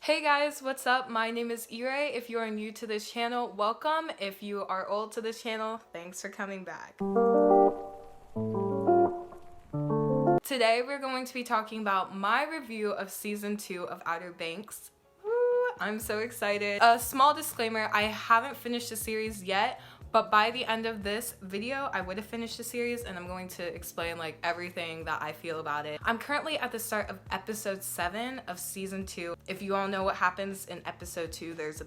Hey guys, what's up? My name is Ire. If you are new to this channel, welcome. If you are old to this channel, thanks for coming back. Today we're going to be talking about my review of season 2 of Outer Banks. Woo, I'm so excited. A small disclaimer, I haven't finished the series yet, but by the end of this video, I would have finished the series and I'm going to explain like everything that I feel about it. I'm currently at the start of episode 7 of season 2. If you all know what happens in episode 2, there's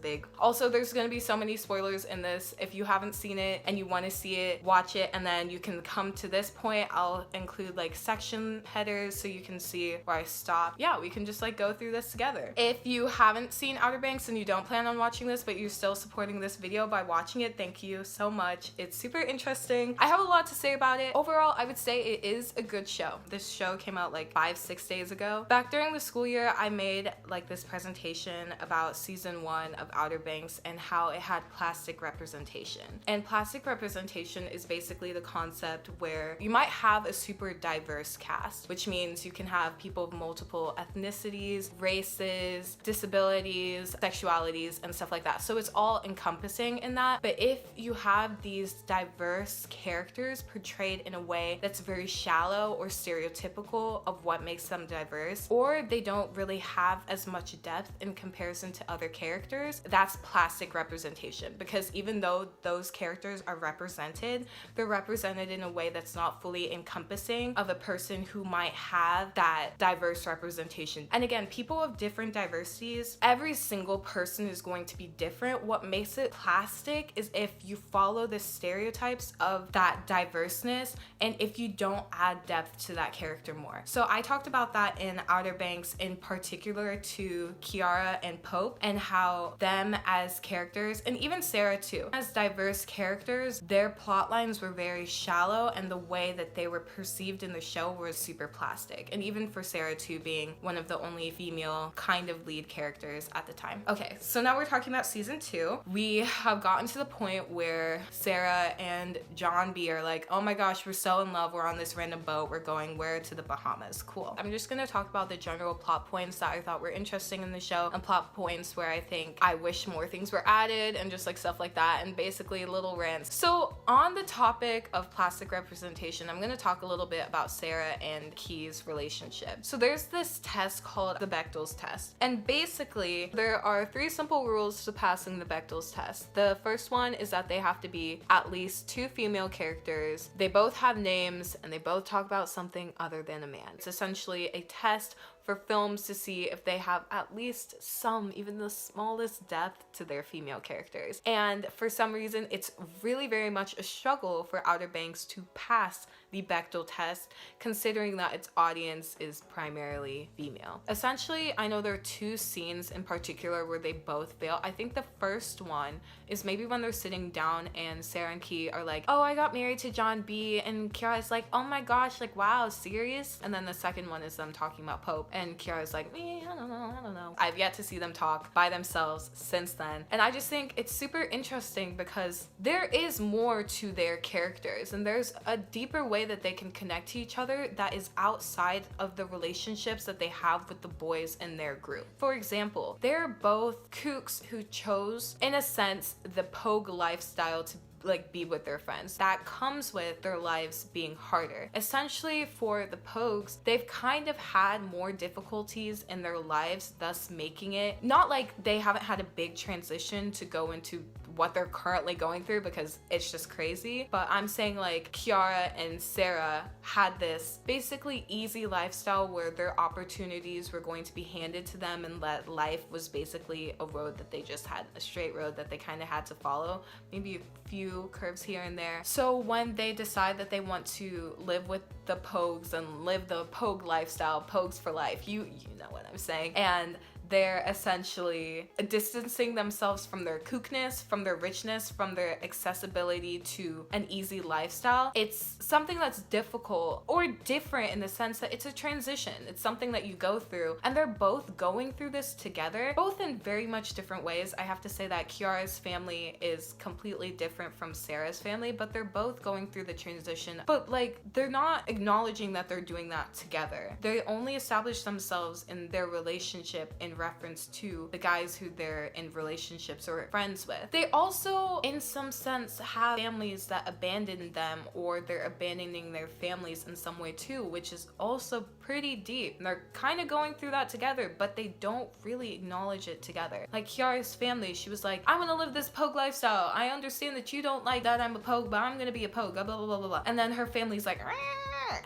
gonna be so many spoilers in this. If you haven't seen it and you want to see it, watch it, and then you can come to this point. I'll include like section headers so you can see where I stop. Yeah, we can just like go through this together. If you haven't seen Outer Banks and you don't plan on watching this, but you're still supporting this video by watching it, thank you so much. It's super interesting. I have a lot to say about it. Overall, I would say it is a good show. This show came out like 5-6 days ago. Back during the school year, I made like this presentation about season 1 of Outer Banks and how it had plastic representation. And plastic representation is basically the concept where you might have a super diverse cast, which means you can have people of multiple ethnicities, races, disabilities, sexualities, and stuff like that. So it's all encompassing in that. But if you have these diverse characters portrayed in a way that's very shallow or stereotypical of what makes them diverse, or they don't really have as much depth in comparison to other characters, that's plastic representation. Because even though those characters are represented, they're represented in a way that's not fully encompassing of a person who might have that diverse representation. And again, people of different diversities, every single person is going to be different. What makes it plastic is if you follow the stereotypes of that diverseness and if you don't add depth to that character more. So I talked about that in Outer Banks, in particular to Kie and Pope, and how them as characters, and even Sarah too, as diverse characters, their plot lines were very shallow and the way that they were perceived in the show was super plastic. And even for Sarah too, being one of the only female kind of lead characters at the time. Okay, so now we're talking about season 2. We have gotten to the point where Sarah and John B are like, oh my gosh, we're so in love, we're on this random boat, we're going where? To the Bahamas. Cool. I'm just gonna talk about the general plot points that I thought were interesting in the show, and plot points where I think I wish more things were added, and just like stuff like that, and basically little rants. So on the topic of plastic representation, I'm gonna talk a little bit about Sarah and Kie's relationship. So there's this test called the Bechdel test, and basically there are 3 simple rules to passing the Bechdel test. The first one is that they have to be at least 2 female characters, they both have names, and they both talk about something other than a man. It's essentially a test for films to see if they have at least some, even the smallest depth to their female characters. And for some reason, it's really very much a struggle for Outer Banks to pass the Bechdel test, considering that its audience is primarily female. Essentially, I know there are 2 scenes in particular where they both fail. I think the first one is maybe when they're sitting down and Sarah and Kie are like, oh, I got married to John B, and Kiara's like, oh my gosh, like, wow, serious? And then the second one is them talking about Pope, and Kiara's like, I don't know. I've yet to see them talk by themselves since then. And I just think it's super interesting because there is more to their characters, and there's a deeper way that they can connect to each other that is outside of the relationships that they have with the boys in their group. For example, they're both kooks who chose, in a sense, the Pogue lifestyle to like be with their friends. That comes with their lives being harder. Essentially, for the Pogues, they've kind of had more difficulties in their lives, thus making it not like they haven't had a big transition to go into what they're currently going through, because it's just crazy, but I'm saying like Kiara and Sarah had this basically easy lifestyle where their opportunities were going to be handed to them, and that life was basically a road that they just had, a straight road that they kind of had to follow, maybe a few curves here and there. So when they decide that they want to live with the Pogues and live the Pogue lifestyle, Pogues for life, you know what I'm saying, and they're essentially distancing themselves from their kookness, from their richness, from their accessibility to an easy lifestyle. It's something that's difficult or different in the sense that it's a transition. It's something that you go through, and they're both going through this together, both in very much different ways. I have to say that Kiara's family is completely different from Sarah's family, but they're both going through the transition, but like they're not acknowledging that they're doing that together. They only establish themselves in their relationship in reference to the guys who they're in relationships or friends with. They also, in some sense, have families that abandon them, or they're abandoning their families in some way too, which is also pretty deep. And they're kind of going through that together, but they don't really acknowledge it together. Like Kiara's family, she was like, I'm gonna live this pogue lifestyle. I understand that you don't like that I'm a pogue, but I'm gonna be a pogue, blah, blah, blah, blah, blah. And then her family's like, Rah!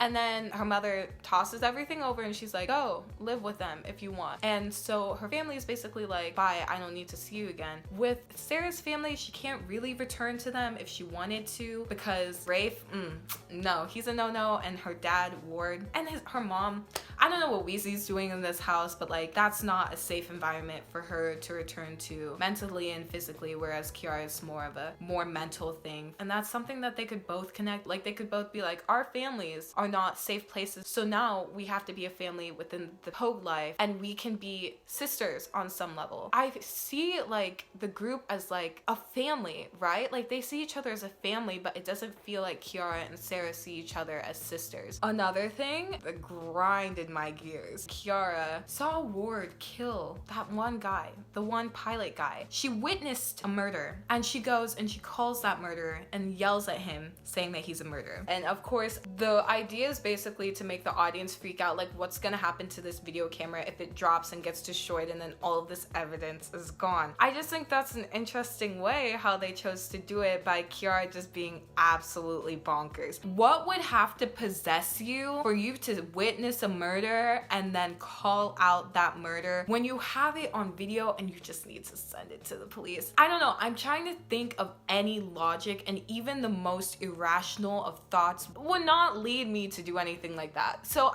And then her mother tosses everything over and she's like, go live with them if you want. And so her family is basically like, bye, I don't need to see you again. With Sarah's family, she can't really return to them if she wanted to, because Rafe, no, he's a no-no. And her dad, Ward, and her mom, I don't know what Weasley's doing in this house, but like, that's not a safe environment for her to return to mentally and physically, whereas Kiara is more of a more mental thing. And that's something that they could both connect. Like, they could both be like, our families are not safe places, so now we have to be a family within the Pogue life, and we can be sisters on some level. I see like the group as like a family, right? Like, they see each other as a family, but it doesn't feel like Kiara and Sarah see each other as sisters. Another thing that grinded my gears, Kiara saw Ward kill that one guy, the one pilot guy. She witnessed a murder, and she goes and she calls that murderer and yells at him, saying that he's a murderer. And of course, the idea is basically to make the audience freak out, like, what's gonna happen to this video camera if it drops and gets destroyed and then all of this evidence is gone. I just think that's an interesting way how they chose to do it, by Kiara just being absolutely bonkers. What would have to possess you for you to witness a murder and then call out that murder when you have it on video and you just need to send it to the police? I don't know. I'm trying to think of any logic, and even the most irrational of thoughts would not lead me to do anything like that. So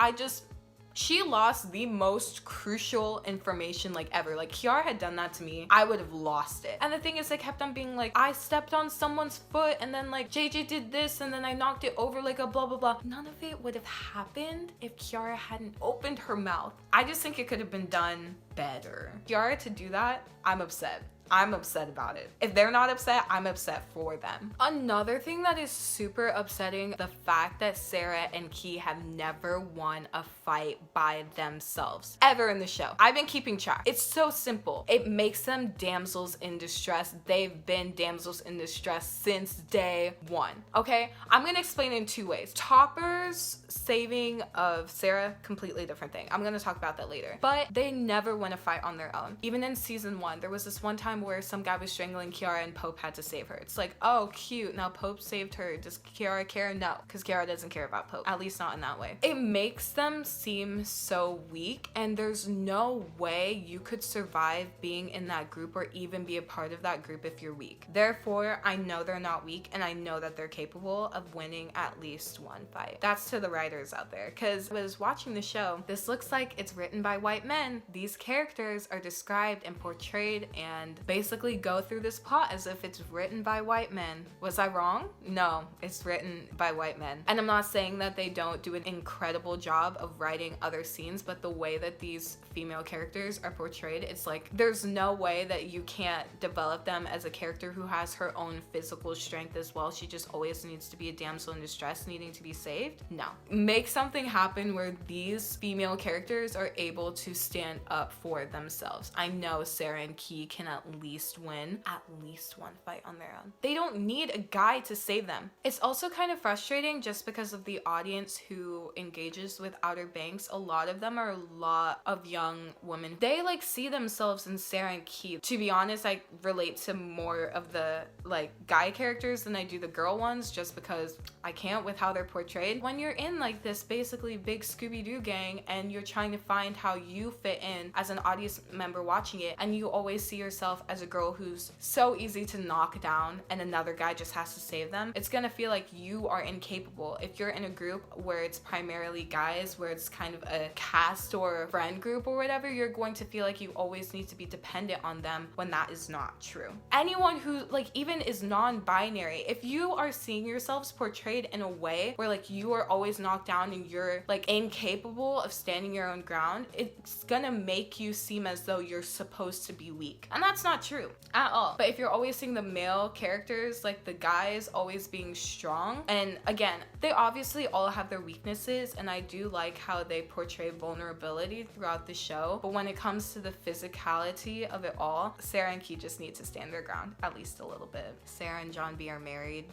she lost the most crucial information like ever. Like, Kiara had done that to me, I would have lost it. And the thing is, they kept on being like, I stepped on someone's foot, and then like JJ did this, and then I knocked it over, like a blah blah blah. None of it would have happened if Kiara hadn't opened her mouth. I just think it could have been done better. Kiara to do that, I'm upset. I'm upset about it. If they're not upset, I'm upset for them. Another thing that is super upsetting, the fact that Sarah and Kie have never won a fight by themselves ever in the show. I've been keeping track. It's so simple. It makes them damsels in distress. They've been damsels in distress since day one. Okay, I'm gonna explain it in two ways. Topper's saving of Sarah, completely different thing. I'm gonna talk about that later. But they never win a fight on their own. Even in season 1, there was this one time where some guy was strangling Kiara and Pope had to save her. It's like, oh, cute, now Pope saved her. Does Kiara care? No, because Kiara doesn't care about Pope, at least not in that way. It makes them seem so weak, and there's no way you could survive being in that group or even be a part of that group if you're weak. Therefore, I know they're not weak, and I know that they're capable of winning at least one fight. That's to the writers out there, because I was watching the show. This looks like it's written by white men. These characters are described and portrayed and basically go through this plot as if it's written by white men. Was I wrong? No, it's written by white men. And I'm not saying that they don't do an incredible job of writing other scenes, but the way that these female characters are portrayed, it's like there's no way that you can't develop them as a character who has her own physical strength as well. She just always needs to be a damsel in distress needing to be saved. No. Make something happen where these female characters are able to stand up for themselves. I know Sarah and Kie can at least win at least one fight on their own. They don't need a guy to save them. It's also kind of frustrating just because of the audience who engages with Outer Banks. A lot of them are a lot of young women. They like see themselves in Sarah and Kie. To be honest, I relate to more of the like guy characters than I do the girl ones, just because I can't with how they're portrayed. When you're in like this basically big Scooby-Doo gang and you're trying to find how you fit in as an audience member watching it, and you always see yourself as a girl who's so easy to knock down and another guy just has to save them, it's gonna feel like you are incapable. If you're in a group where it's primarily guys, where it's kind of a cast or a friend group or whatever, you're going to feel like you always need to be dependent on them, when that is not true. Anyone who like even is non-binary, if you are seeing yourselves portrayed in a way where like you are always knocked down and you're like incapable of standing your own ground, it's gonna make you seem as though you're supposed to be weak. And that's not not true at all. But if you're always seeing the male characters, like the guys always being strong, and again, they obviously all have their weaknesses, and I do like how they portray vulnerability throughout the show, but when it comes to the physicality of it all, Sarah and Kie just need to stand their ground at least a little bit. Sarah and John B are married.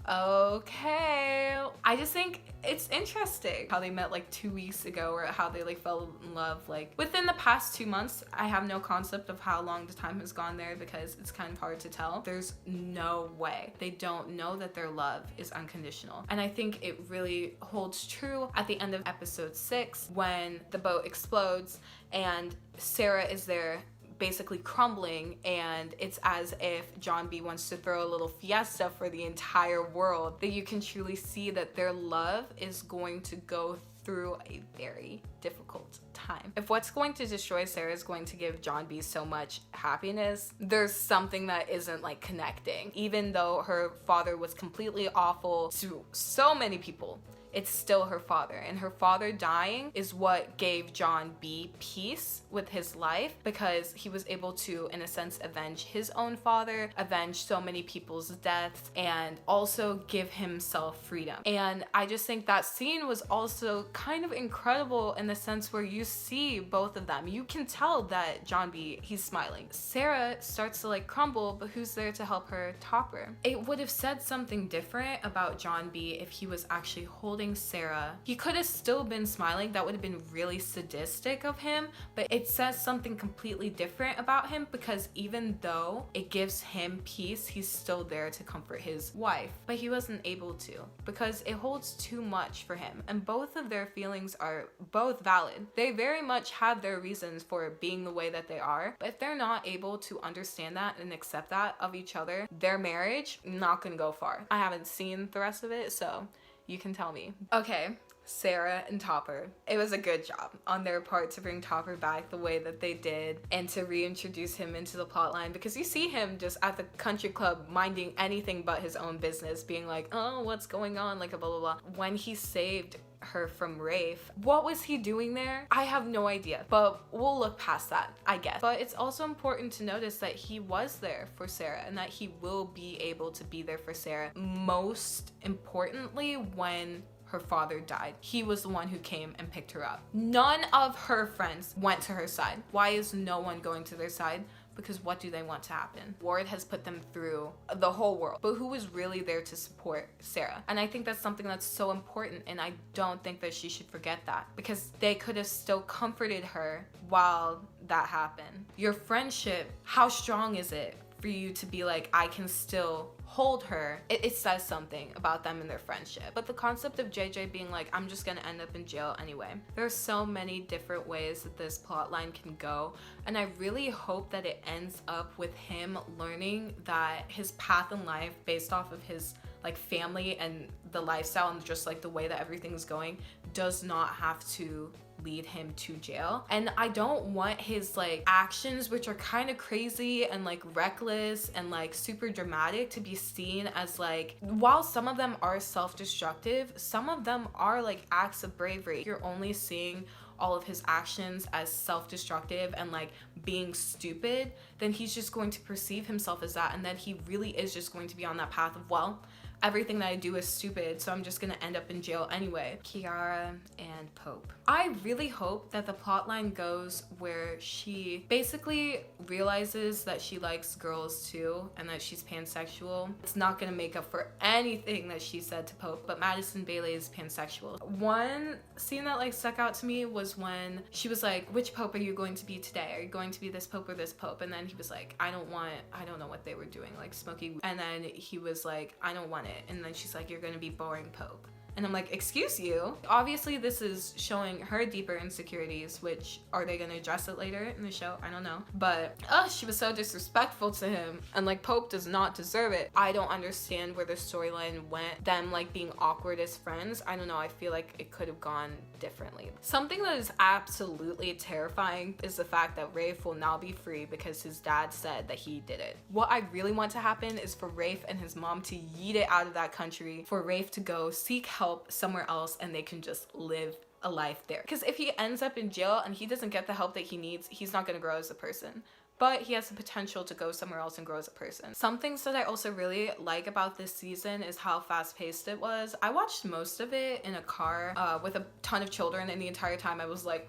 Okay, I just think it's interesting how they met like 2 weeks ago, or how they like fell in love like within the past 2 months. I have no concept of how long the time has gone there because it's kind of hard to tell. There's no way they don't know that their love is unconditional, and I think it really holds true at the end of episode 6 when the boat explodes and Sarah is there basically crumbling, and it's as if John B wants to throw a little fiesta for the entire world, that you can truly see that their love is going to go through a very difficult time. If what's going to destroy Sarah is going to give John B so much happiness, there's something that isn't like connecting. Even though her father was completely awful to so many people, it's still her father, and her father dying is what gave John B peace with his life, because he was able to, in a sense, avenge his own father, avenge so many people's deaths, and also give himself freedom. And I just think that scene was also kind of incredible in the sense where you see both of them. You can tell that John B, he's smiling. Sarah starts to like crumble, but who's there to help her topper? It would have said something different about John B if he was actually holding Sarah. He could have still been smiling. That would have been really sadistic of him, but it says something completely different about him, because even though it gives him peace, he's still there to comfort his wife, but he wasn't able to because it holds too much for him, and both of their feelings are both valid. They very much have their reasons for being the way that they are, but if they're not able to understand that and accept that of each other, their marriage not gonna go far. I haven't seen the rest of it, so you can tell me. Okay, Sarah and Topper. It was a good job on their part to bring Topper back the way that they did and to reintroduce him into the plotline, because you see him just at the country club minding anything but his own business, being like, oh, what's going on, like a blah blah blah. When he saved her from Rafe, what was he doing there? I have no idea, but we'll look past that, I guess. But it's also important to notice that he was there for Sarah, and that he will be able to be there for Sarah, most importantly when her father died. He was the one who came and picked her up. None of her friends went to her side. Why is no one going to their side? Because what do they want to happen? Ward has put them through the whole world, but who was really there to support Sarah? And I think that's something that's so important, and I don't think that she should forget that, because they could have still comforted her while that happened. Your friendship, how strong is it for you to be like, I can still hold her? It says something about them and their friendship. But the concept of JJ being like, I'm just gonna end up in jail anyway. There are so many different ways that this plot line can go, and I really hope that it ends up with him learning that his path in life, based off of his like family and the lifestyle and just like the way that everything's going, does not have to lead him to jail. And I don't want his like actions, which are kind of crazy and like reckless and like super dramatic, to be seen as like, while some of them are self-destructive, some of them are like acts of bravery. You're only seeing all of his actions as self-destructive and like being stupid, then he's just going to perceive himself as that, and then he really is just going to be on that path of, well, everything that I do is stupid, so I'm just gonna end up in jail anyway. Kiara and Pope. I really hope that the plotline goes where she basically realizes that she likes girls too and that she's pansexual. It's not gonna make up for anything that she said to Pope, but Madison Bailey is pansexual. One scene that like stuck out to me was when she was like, which Pope are you going to be today? Are you going to be this Pope or this Pope? And then he was like, I don't know what they were doing, like smoking. And then he was like, I don't want it. And then she's like, you're gonna be boring Pope. And I'm like, excuse you? Obviously this is showing her deeper insecurities, which, are they gonna address it later in the show? I don't know. But she was so disrespectful to him, and like Pope does not deserve it. I don't understand where the storyline went, them like being awkward as friends. I don't know, I feel like it could have gone differently. Something that is absolutely terrifying is the fact that Rafe will now be free because his dad said that he did it. What I really want to happen is for Rafe and his mom to yeet it out of that country, for Rafe to go seek help somewhere else, and they can just live a life there. Because if he ends up in jail and he doesn't get the help that he needs, he's not going to grow as a person. But he has the potential to go somewhere else and grow as a person. Some things that I also really like about this season is how fast-paced it was. I watched most of it in a car with a ton of children, and the entire time I was like,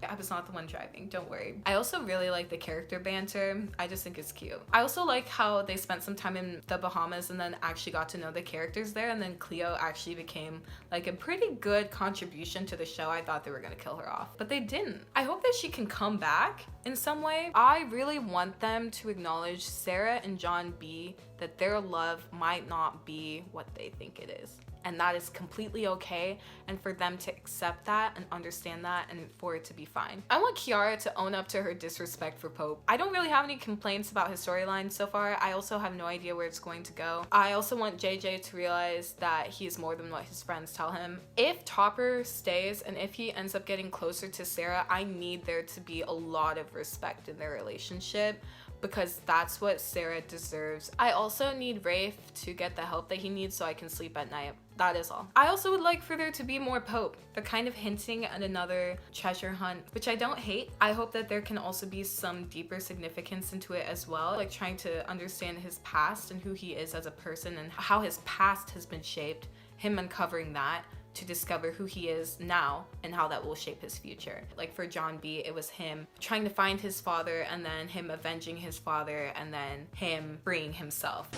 I was not the one driving, don't worry. I also really like the character banter. I just think it's cute. I also like how they spent some time in the Bahamas and then actually got to know the characters there, and then Cleo actually became like a pretty good contribution to the show. I thought they were gonna kill her off, but they didn't. I hope that she can come back in some way. I really want them to acknowledge Sarah and John B, that their love might not be what they think it is. And that is completely okay, and for them to accept that and understand that and for it to be fine. I want Kiara to own up to her disrespect for Pope. I don't really have any complaints about his storyline so far. I also have no idea where it's going to go. I also want JJ to realize that he is more than what his friends tell him. If Topper stays and if he ends up getting closer to Sarah, I need there to be a lot of respect in their relationship, because that's what Sarah deserves. I also need Rafe to get the help that he needs so I can sleep at night. That is all. I also would like for there to be more Pope. They're kind of hinting at another treasure hunt, which I don't hate. I hope that there can also be some deeper significance into it as well, like trying to understand his past and who he is as a person and how his past has been shaped, him uncovering that to discover who he is now and how that will shape his future. Like for John B, it was him trying to find his father and then him avenging his father and then him freeing himself.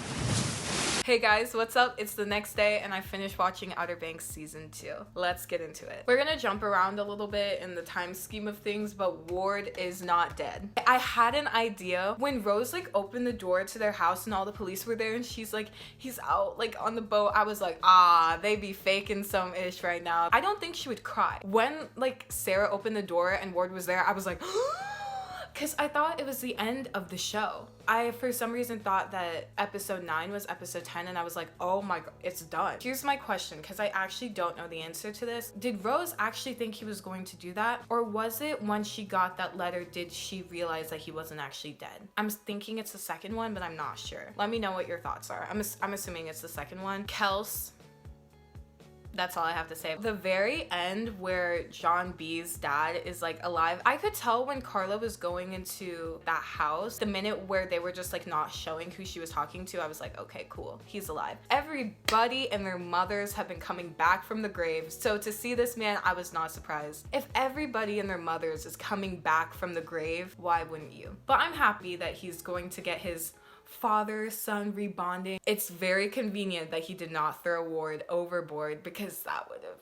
Hey guys, what's up? It's the next day and I finished watching Outer Banks season 2. Let's get into it. We're gonna jump around a little bit in the time scheme of things, but Ward is not dead. I had an idea when Rose like opened the door to their house and all the police were there and she's like, he's out like on the boat. I was like, they be faking some ish right now. I don't think she would cry. When like Sarah opened the door and Ward was there, I was like, because I thought it was the end of the show. I, for some reason, thought that episode 9 was episode 10, and I was like, oh my god, it's done. Here's my question, because I actually don't know the answer to this. Did Rose actually think he was going to do that? Or was it when she got that letter, did she realize that he wasn't actually dead? I'm thinking it's the second one, but I'm not sure. Let me know what your thoughts are. I'm assuming it's the second one. Kelce. That's all I have to say. The very end where John B's dad is like alive, I could tell when Carla was going into that house, the minute where they were just like not showing who she was talking to, I was like, okay, cool, he's alive. Everybody and their mothers have been coming back from the grave, so to see this man, I was not surprised. If everybody and their mothers is coming back from the grave, why wouldn't you? But I'm happy that he's going to get his father-son rebonding. It's very convenient that he did not throw Ward overboard, because that would have...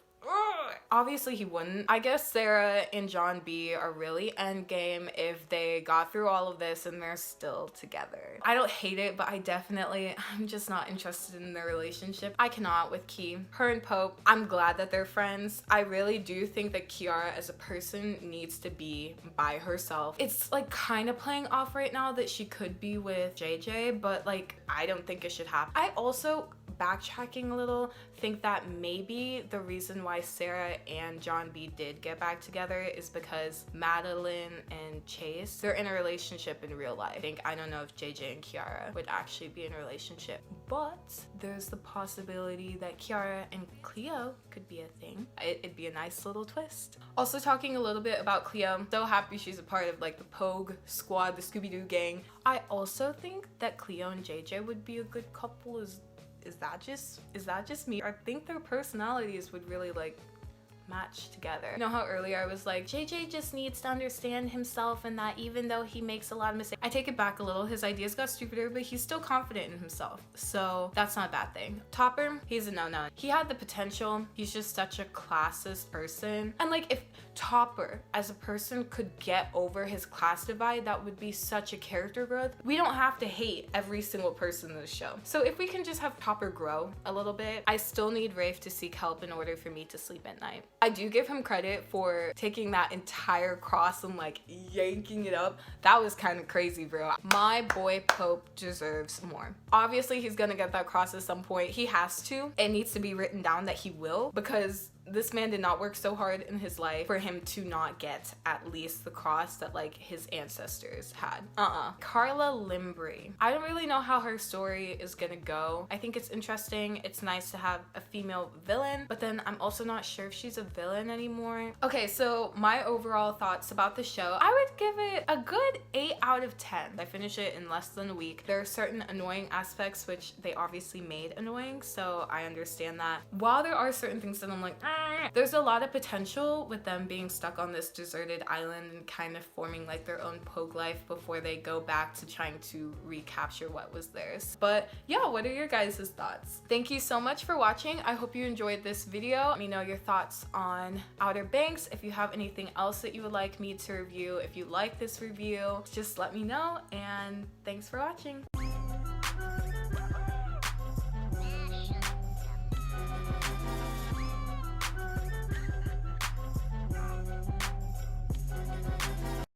Obviously he wouldn't. I guess Sarah and John B are really endgame if they got through all of this and they're still together. I don't hate it, but I'm just not interested in their relationship. I cannot with Kie. Her and Pope, I'm glad that they're friends. I really do think that Kiara as a person needs to be by herself. It's like kind of playing off right now that she could be with JJ, but like I don't think it should happen. I also, backtracking a little, think that maybe the reason why Sarah and John B did get back together is because Madeline and Chase, they're in a relationship in real life. I don't know if JJ and Kiara would actually be in a relationship, but there's the possibility that Kiara and Cleo could be a thing. It'd be a nice little twist. Also talking a little bit about Cleo, I'm so happy she's a part of like the Pogue squad, the Scooby-Doo gang. I also think that Cleo and JJ would be a good couple. Is that just me? I think their personalities would really like match together. You know how earlier I was like, JJ just needs to understand himself and that even though he makes a lot of mistakes, I take it back a little, his ideas got stupider, but he's still confident in himself. So that's not a bad thing. Topper, he's a no-no. He had the potential. He's just such a classist person. And like if Topper as a person could get over his class divide, that would be such a character growth. We don't have to hate every single person in the show. So if we can just have Topper grow a little bit, I still need Rafe to seek help in order for me to sleep at night. I do give him credit for taking that entire cross and like yanking it up. That was kind of crazy, bro. My boy Pope deserves more. Obviously he's gonna get that cross at some point. He has to. It needs to be written down that he will, because this man did not work so hard in his life for him to not get at least the cross that like his ancestors had. Carla Limbri. I don't really know how her story is gonna go. I think it's interesting. It's nice to have a female villain, but then I'm also not sure if she's a villain anymore. Okay, so my overall thoughts about the show, I would give it a good 8 out of 10. I finished it in less than a week. There are certain annoying aspects which they obviously made annoying, so I understand that. While there are certain things that I'm like, there's a lot of potential with them being stuck on this deserted island and kind of forming like their own Pogue life before they go back to trying to recapture what was theirs. But yeah, what are your guys' thoughts? Thank you so much for watching. I hope you enjoyed this video. Let me know your thoughts on Outer Banks. If you have anything else that you would like me to review, if you like this review, just let me know, and thanks for watching.